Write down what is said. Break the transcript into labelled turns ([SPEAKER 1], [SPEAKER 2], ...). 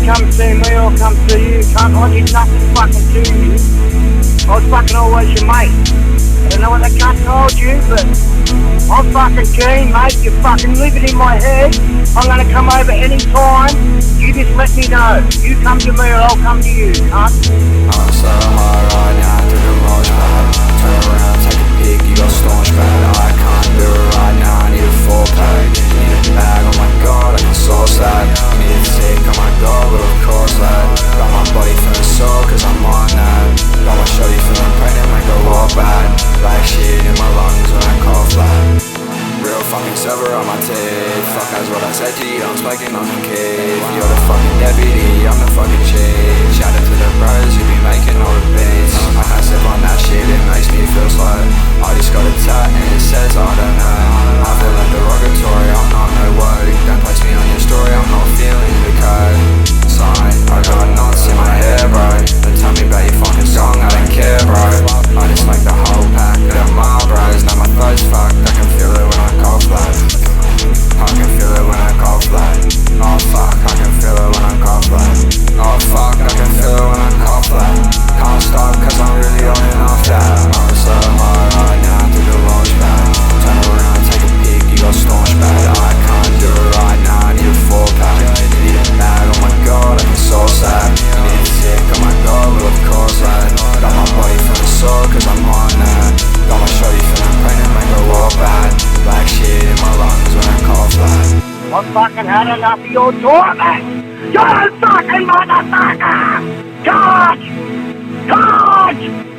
[SPEAKER 1] come see me or come see you, cunt. I did nothing fucking to you. I was fucking always your mate. I don't know what the cunt told you, but I'm fucking keen, mate. You're fucking living in my head. I'm gonna come over any time. You just let me know. You come to me or I'll come to you, cunt.
[SPEAKER 2] I'm so high right now through the mosh pad. Turn around, take a peek, you got staunch bad. I can't do it right now, I need a 4-pack. Need a bag, oh my god, I can source that. Need a tick, oh my god, but of course that. Got my body feeling sore cause I'm on that. Got my shorty feeling pregnant, might go all bad. Like shit in my lungs when I cough like. Real fucking silver on my teeth. Fuck, that's what I said to you, I'm spiking on the kid. You're the fucking deputy, I'm the fucking chief. Shout out to the bros who be making all the beats. I can't sip on that shit, it makes me feel slow. I just got a tat and it says I don't know. I feel like derogatory, I'm not no woke. Don't post me on your story, I'm not feeling the code. Sign, I got knots in my hair, bro. Don't tell me about your fucking song, I don't care, bro. I just make the whole pack of them Marlboros. Now my throat's fucked, I can feel it when I cough like. I can feel it when I cough like. Oh fuck, I can feel it when I cough like. Oh fuck, I can feel it when I cough like. Can't stop cause I'm really on and off that. I'm so high right now through the launch pad. Turn around, take a peek, you got staunch bad. I can't do it right now, I need a 4-pack. Need a bag, oh my god, I can source that. Need a tick, oh my god, well of course that. Got my body feeling sore cause I'm on that. Got my shorty feeling pregnant, might go all bad. Black shit in my lungs when I cough like.
[SPEAKER 1] I've fucking had enough of your torment. You're a fucking motherfucker! God! God!